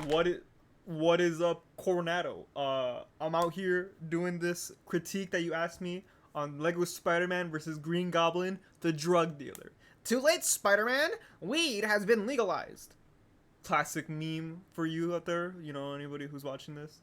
What is what is up, Kornnado? I'm out here doing this critique that you asked me on Lego Spider-Man versus Green Goblin, the drug dealer. Too late, Spider-Man. Weed has been legalized. Classic meme for you out there. You know, anybody who's watching this.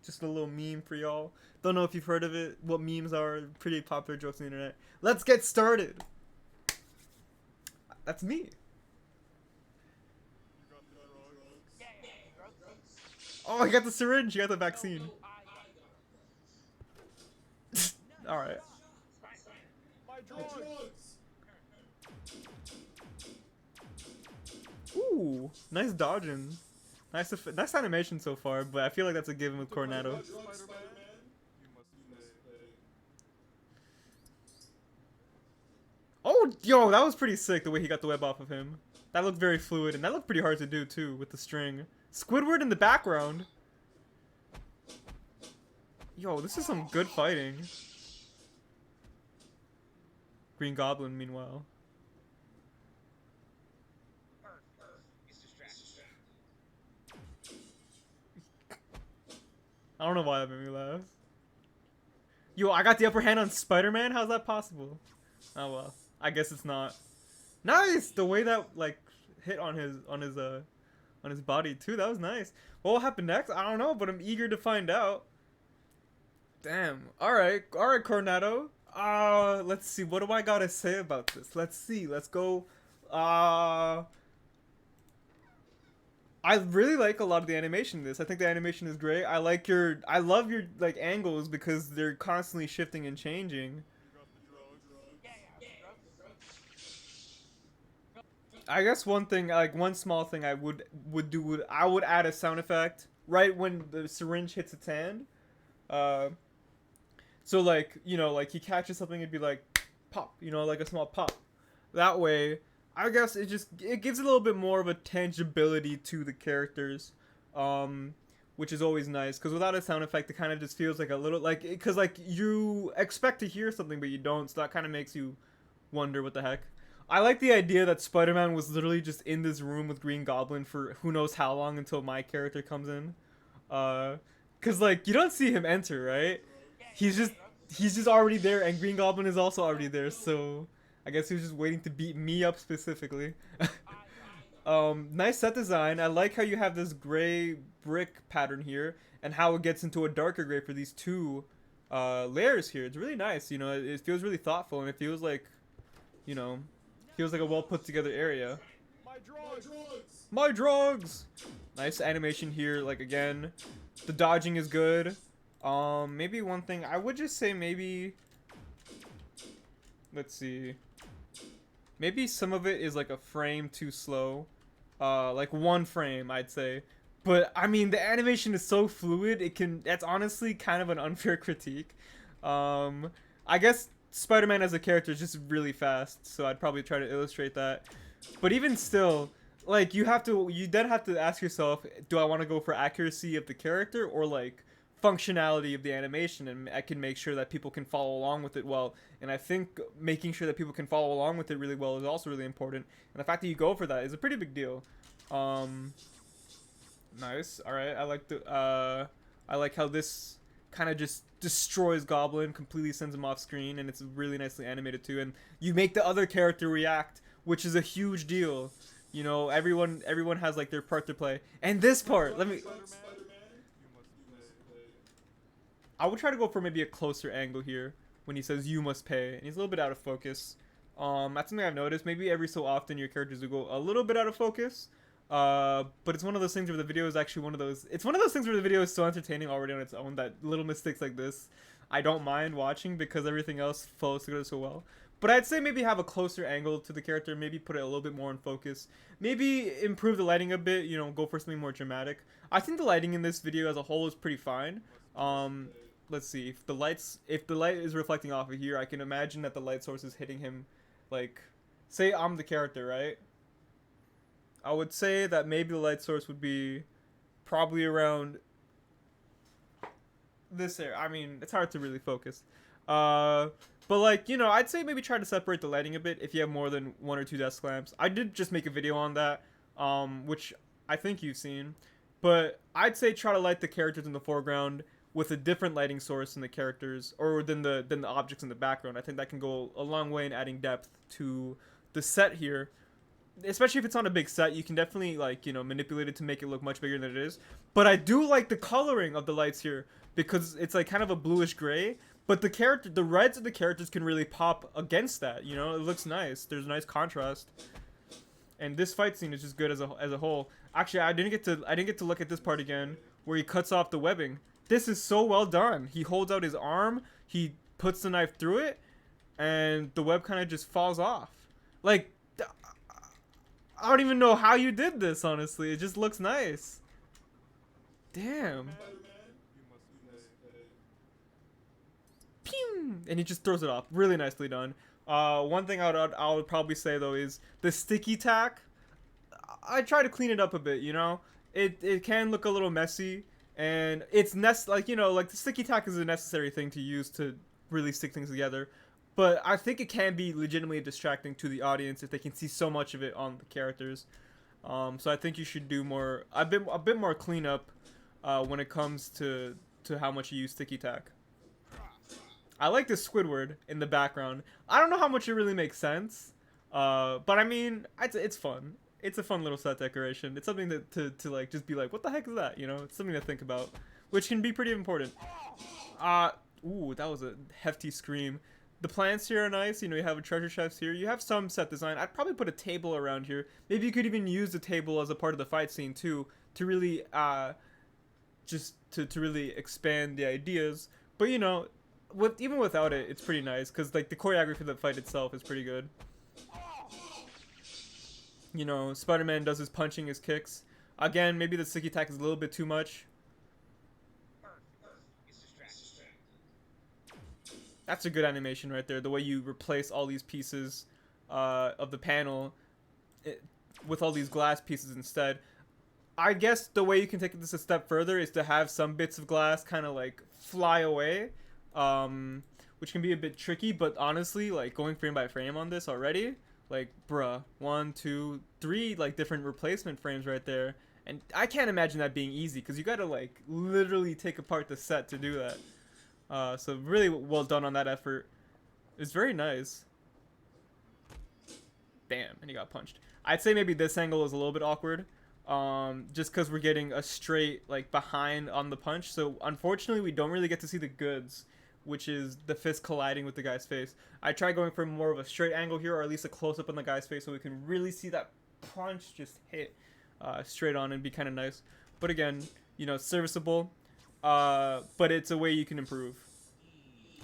Just a little meme for y'all. Don't know if you've heard of it. What memes are pretty popular jokes on the internet. Let's get started. That's me. Oh, I got the syringe. You got the vaccine. All right. Ooh, nice dodging. Nice animation so far, but I feel like that's a given with Kornnado. Oh, yo, that was pretty sick the way he got the web off of him. That looked very fluid, and that looked pretty hard to do too with the string. Squidward in the background. Yo, this is some good fighting. Green Goblin, meanwhile. I don't know why that made me laugh. Yo, I got the upper hand on Spider-Man? How's that possible? Oh well, I guess it's not. Nice! The way that like hit on his body too. That was nice. What will happen next? I don't know, but I'm eager to find out. Damn. All right, Kornnado. Let's see. What do I gotta say about this? Let's see. Let's go. Uh, I really like a lot of the animation in this. I think the animation is great. I love your like angles because they're constantly shifting and changing. I guess one thing, like one small thing I would do would I would add a sound effect right when the syringe hits its hand. Uh, so like like he catches something, it'd be like pop, like a small pop. That way, I guess it gives a little bit more of a tangibility to the characters, which is always nice. Because without a sound effect, it kind of just feels like a little like because like you expect to hear something but you don't, so that kind of makes you wonder what the heck. I like the idea that Spider-Man was literally just in this room with Green Goblin for who knows how long until my character comes in. Cause like you don't see him enter, right? He's just he's just already there, and Green Goblin is also already there. So I guess he was just waiting to beat me up specifically. Nice set design. I like how you have this gray brick pattern here, and how it gets into a darker gray for these two layers here. It's really nice. It feels really thoughtful, and it you know, feels like a well put together area. My drugs. Nice animation here. Like again, the dodging is good. Maybe one thing I would just say maybe. Let's see. Maybe some of it is like a frame too slow. Like one frame, I'd say. But I mean, the animation is so fluid. That's honestly kind of an unfair critique. I guess Spider-Man as a character is just really fast, so I'd probably try to illustrate that. But even still, like you then have to ask yourself, do I want to go for accuracy of the character or like functionality of the animation, and I can make sure that people can follow along with it well. And I think making sure that people can follow along with it really well is also really important. And the fact that you go for that is a pretty big deal. Um, Nice. All right. I like how this kind of just destroys Goblin, completely sends him off screen, and it's really nicely animated too. And you make the other character react, which is a huge deal. Everyone has like their part to play. And this part, I would try to go for maybe a closer angle here when he says "you must pay," and he's a little bit out of focus. That's something I've noticed. Maybe every so often your characters will go a little bit out of focus. But it's one of those things where the video is actually one of those. It's one of those things where the video is so entertaining already on its own that little mistakes like this, I don't mind watching because everything else flows together so well. But I'd say maybe have a closer angle to the character, maybe put it a little bit more in focus, maybe improve the lighting a bit. Go for something more dramatic. I think the lighting in this video as a whole is pretty fine. Let's see if the light is reflecting off of here, I can imagine that the light source is hitting him, like, say I'm the character, right? I would say that maybe the light source would be probably around this area. I mean, it's hard to really focus. Uh, but like, I'd say maybe try to separate the lighting a bit if you have more than one or two desk lamps. I did just make a video on that, which I think you've seen. But I'd say try to light the characters in the foreground with a different lighting source than the characters or than the objects in the background. I think that can go a long way in adding depth to the set here. Especially if it's on a big set, you can definitely like, you know, manipulate it to make it look much bigger than it is. But I do like the coloring of the lights here because it's like kind of a bluish gray. But the reds of the characters can really pop against that. You know, it looks nice. There's a nice contrast. And this fight scene is just good as a whole. Actually, I didn't get to look at this part again where he cuts off the webbing. This is so well done. He holds out his arm, he puts the knife through it, and the web kind of just falls off. Like, I don't even know how you did this, honestly. It just looks nice. Damn. Pew! And he just throws it off. Really nicely done. One thing I would probably say though is the sticky tack. I try to clean it up a bit, you know. It can look a little messy, and it's like, you know, like the sticky tack is a necessary thing to use to really stick things together. But I think it can be legitimately distracting to the audience if they can see so much of it on the characters. So I think you should do a bit more cleanup when it comes to how much you use sticky tack. I like the Squidward in the background. I don't know how much it really makes sense, but I mean, it's fun. It's a fun little set decoration. It's something to like just be like, what the heck is that? You know, it's something to think about, which can be pretty important. Ooh, that was a hefty scream. The plants here are nice. You know, you have a treasure chest here. You have some set design. I'd probably put a table around here. Maybe you could even use the table as a part of the fight scene too, to really just to really expand the ideas. But you know, even without it, it's pretty nice because like the choreography of the fight itself is pretty good. You know, Spider-Man does his punching, his kicks. Again, maybe the sticky tack is a little bit too much. That's a good animation right there. The way you replace all these pieces of the panel with all these glass pieces instead. I guess the way you can take this a step further is to have some bits of glass kind of like fly away. Which can be a bit tricky, but honestly, like going frame by frame on this already, like bruh, 1, 2, 3 like different replacement frames right there, and I can't imagine that being easy because you gotta like literally take apart the set to do that. So really well done on that effort. It's very nice. Bam, and he got punched. I'd say maybe this angle is a little bit awkward. Just because we're getting a straight like behind on the punch, so unfortunately we don't really get to see the goods, which is the fist colliding with the guy's face. I tried going for more of a straight angle here, or at least a close-up on the guy's face, so we can really see that punch just hit straight on and be kind of nice. But again, you know, serviceable, but it's a way you can improve.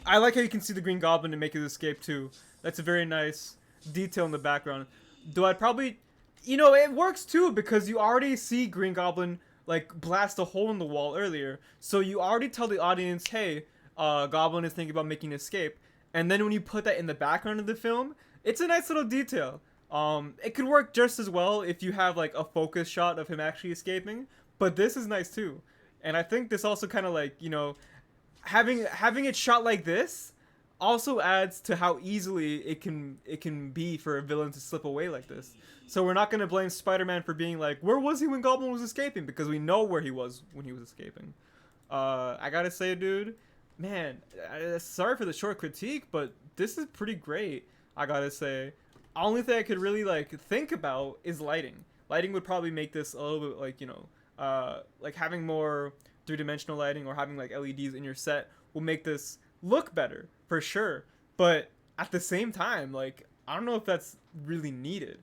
I like how you can see the Green Goblin to make his escape too. That's a very nice detail in the background. Though I'd probably, you know, it works too because you already see Green Goblin like blast a hole in the wall earlier, so you already tell the audience, hey, Goblin is thinking about making an escape. And then when you put that in the background of the film, it's a nice little detail. It could work just as well if you have like a focus shot of him actually escaping, but this is nice too. And I think this also kind of like, you know, having it shot like this also adds to how easily it can be for a villain to slip away like this. So we're not going to blame Spider-Man for being like, where was he when Goblin was escaping? Because we know where he was when he was escaping. I gotta say, dude, man, sorry for the short critique, but this is pretty great, I gotta say. Only thing I could really like think about is lighting. Lighting would probably make this a little bit like, you know, like having more three-dimensional lighting or having like LEDs in your set will make this look better for sure. But at the same time, like, I don't know if that's really needed,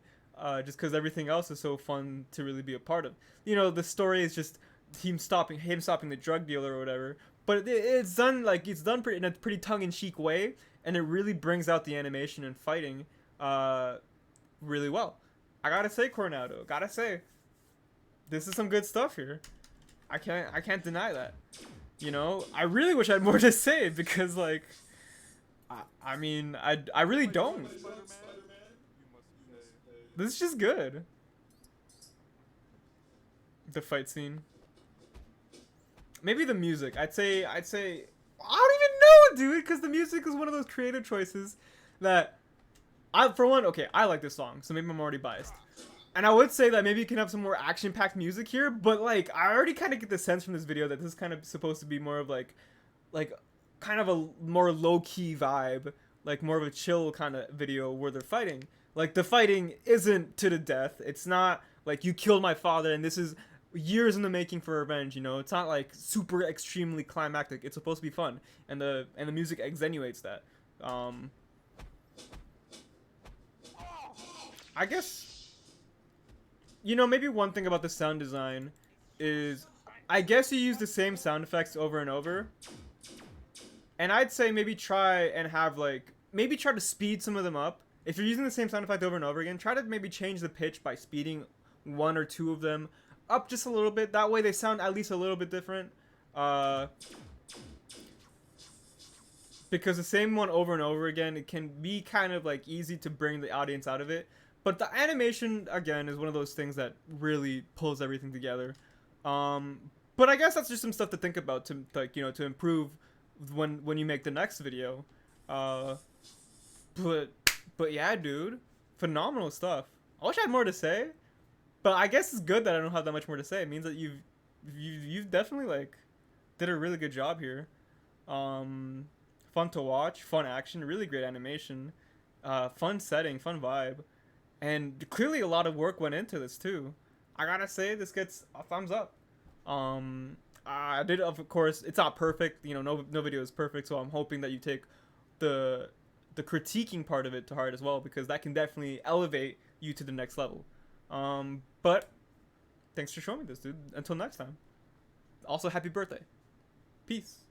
just because everything else is so fun to really be a part of. You know, the story is just him stopping the drug dealer or whatever. But it's done in a pretty tongue-in-cheek way, and it really brings out the animation and fighting really well. I gotta say, Kornnado, gotta say, this is some good stuff here. I can't deny that. You know, I really wish I had more to say because, like, I mean, I really don't. This is just good. The fight scene. Maybe the music. I'd say I don't even know, dude, because the music is one of those creative choices that for one, okay, I like this song, so maybe I'm already biased. And I would say that maybe you can have some more action-packed music here, but like I already kind of get the sense from this video that this is kind of supposed to be more of like kind of a more low-key vibe, like more of a chill kind of video where they're fighting. Like the fighting isn't to the death. It's not like you killed my father and this is years in the making for revenge, you know. It's not like super extremely climactic. It's supposed to be fun, and the music extenuates that. I guess, you know, maybe one thing about the sound design is I guess you use the same sound effects over and over. And I'd say maybe try and have like maybe try to speed some of them up. If you're using the same sound effect over and over again, try to maybe change the pitch by speeding one or two of them up just a little bit. That way they sound at least a little bit different. Uh, because the same one over and over again, it can be kind of like easy to bring the audience out of it. But the animation again is one of those things that really pulls everything together. But I guess that's just some stuff to think about to like, you know, to improve when you make the next video. Uh, but yeah, dude, phenomenal stuff. I wish I had more to say, but I guess it's good that I don't have that much more to say. It means that you've definitely like did a really good job here. Fun to watch, fun action, really great animation, fun setting, fun vibe, and clearly a lot of work went into this too. I gotta say, this gets a thumbs up. I did, of course, it's not perfect. You know, no video is perfect, so I'm hoping that you take the critiquing part of it to heart as well, because that can definitely elevate you to the next level. But thanks for showing me this, dude. Until next time. Also, happy birthday. Peace.